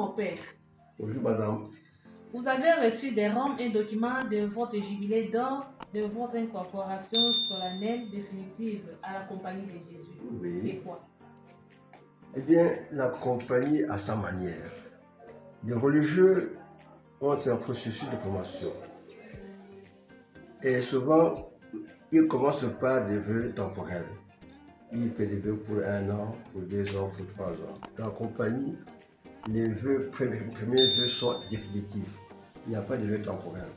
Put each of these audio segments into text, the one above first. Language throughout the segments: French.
mon père. Bonjour madame. Vous avez reçu des rangs et documents de votre jubilé d'or, de votre incorporation solennelle définitive à la Compagnie de Jésus. Oui. C'est quoi? Eh bien, la compagnie a sa manière. Les religieux ont un processus de formation. Et souvent, ils commencent par des vœux temporels. Ils font des vœux pour 1 an, pour 2 ans, pour 3 ans. Dans la compagnie, les premiers vœux sont définitifs. Il n'y a pas de vœux temporels.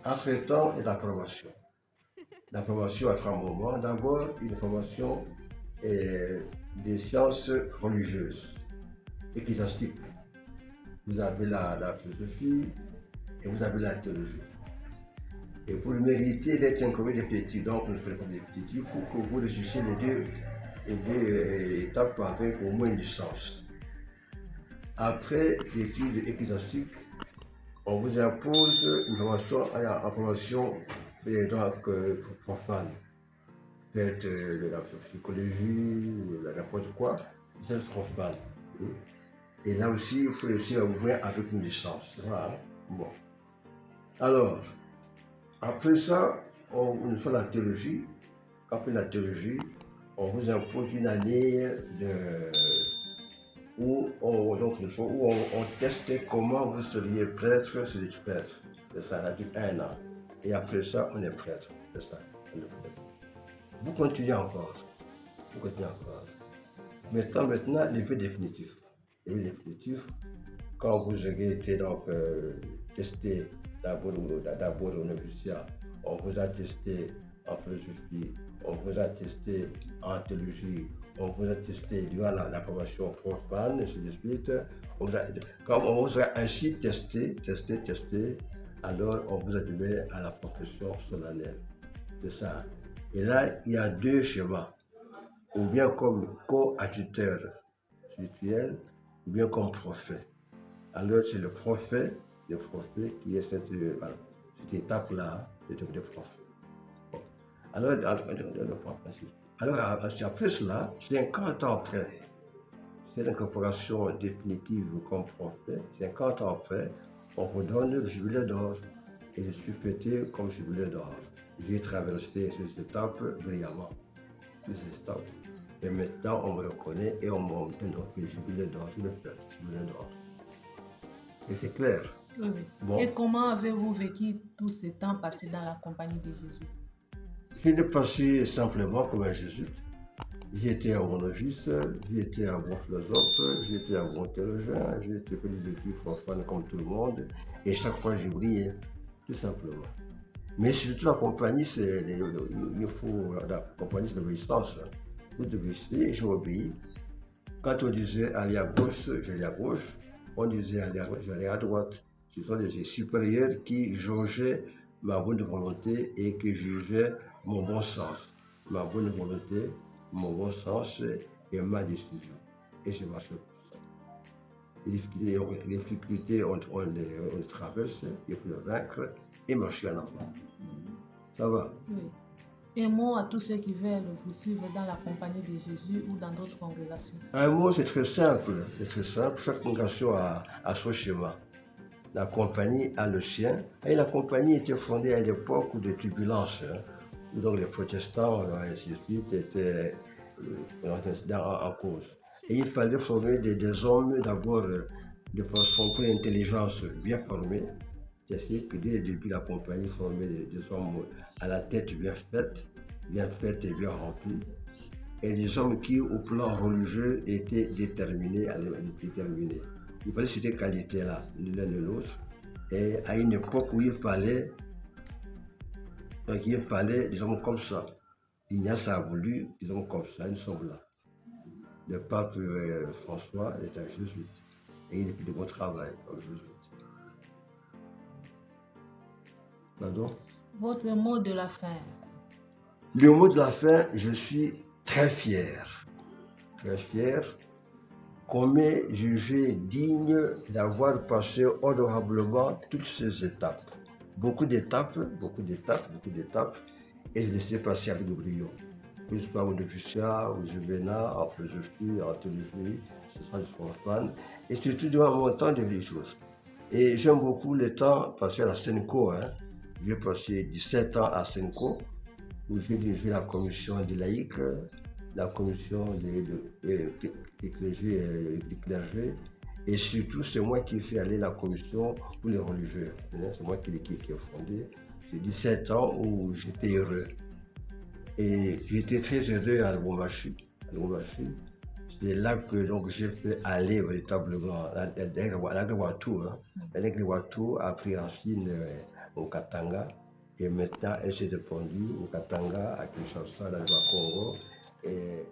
Entre-temps, il y a la formation. La formation à 3 moments. D'abord, une formation des sciences religieuses, ecclésiastiques. Vous avez la philosophie et vous avez la théologie. Et pour mériter d'être inclus définitif, donc nous préparons définitif, il faut que vous réussissiez les deux étapes avec au moins une licence. Après l'étude ecclésiastique, on vous impose une formation en formation profane. Faites de la psychologie, n'importe quoi, c'est profane. Et là aussi, il faut réussir au moins avec une licence. Voilà. Bon. Alors, après ça, on fait la théologie. Après la théologie, on vous impose une année où on teste comment vous seriez prêtre sur les prêtres. C'est ça, ça dure 1 an. Et après ça, on est prêtre. C'est ça, on est prêtre. Vous continuez encore. Maintenant, les vœux définitifs. Les vœux définitifs, quand vous aurez été donc testé d'abord au noviciat, on vous a testé en philosophie, on vous a testé en théologie, on vous a testé durant la formation profane, ainsi de suite. Quand on vous a ainsi testé, alors on vous a donné à la profession solennelle. C'est ça. Et là, il y a 2 schémas. Ou bien comme coadjuteur spirituel, ou bien comme prophète. Alors c'est le prophète qui est cette étape-là, cette étape de prophète. Bon. Alors après cela, 50 ans après, cette incorporation définitive comme prophète, 50 ans après, on vous donne le jubilé d'or. Et je suis fêté comme jubilé d'or. J'ai traversé ces étapes brillamment. Toutes ces étapes. Et maintenant, on me reconnaît et on me donne donc le jubilé d'or. Je le fais, jubilé d'or. Et c'est clair. Oui. Bon. Et comment avez-vous vécu tout ce temps passé dans la compagnie de Jésus? Je l'ai passé simplement comme un jésuite. J'étais un bon novice, j'étais un bon philosophe, j'étais un bon théologien, j'ai fait des études profanes comme tout le monde. Et chaque fois, j'ai brillé, tout simplement. Mais surtout la compagnie, il faut la compagnie, c'est l'obéissance. Vous obéissez, je m'obéis. Quand on disait aller à gauche, j'allais à gauche. On disait aller à droite, j'allais à droite. Ce sont les supérieurs qui jaugeaient ma bonne volonté et qui jugeaient mon bon sens. Ma bonne volonté, mon bon sens et ma décision. Et je marche pour ça. Les difficultés, on les traverse, il faut les vaincre et marcher en avant. Ça va? Oui. Un mot à tous ceux qui veulent vous suivre dans la compagnie de Jésus ou dans d'autres congrégations. Un mot, c'est très simple. Chaque congrégation a son schéma. La compagnie a le sien. Et la compagnie était fondée à l'époque de turbulences, où donc les protestants, ainsi de suite, étaient en cause. Et il fallait former des hommes d'abord de façon pour l'intelligence bien formée. C'est que dès le début, la compagnie formait des hommes à la tête bien faite et bien remplie. Et des hommes qui, au plan religieux, étaient déterminés à les déterminer. Il fallait ces qualités-là, l'un de l'autre. Et à une époque où il fallait des hommes comme ça. Ignace a voulu des hommes comme ça, nous sommes là. Le pape François est un jésuite. Et il fait de bon travail comme jésuite. Pardon? Votre mot de la fin. Le mot de la fin, je suis très fier qu'on m'ait jugé digne d'avoir passé honorablement toutes ces étapes. Beaucoup d'étapes, et je les ai passées avec brio. Que ce soit au noviciat, au juvénat, en philosophie, en théologie, l'association du profane, et surtout durant mon temps de vie chose. Et j'aime beaucoup le temps passé à la Senco. Hein. J'ai passé 17 ans à Senco, où j'ai dirigé la commission des laïcs, la commission des clergés, et surtout c'est moi qui ai fait aller la commission pour les religieux. C'est moi qui ai fondé. C'est 17 ans où j'étais heureux. Et j'étais très heureux à Lubumbashi. C'est là que donc, j'ai fait aller véritablement l'Agri-Watu. L'Agri-Watu a pris racine au Katanga. Et maintenant, elle s'est répandue au Katanga, à Kinshasa, dans le Congo. Et...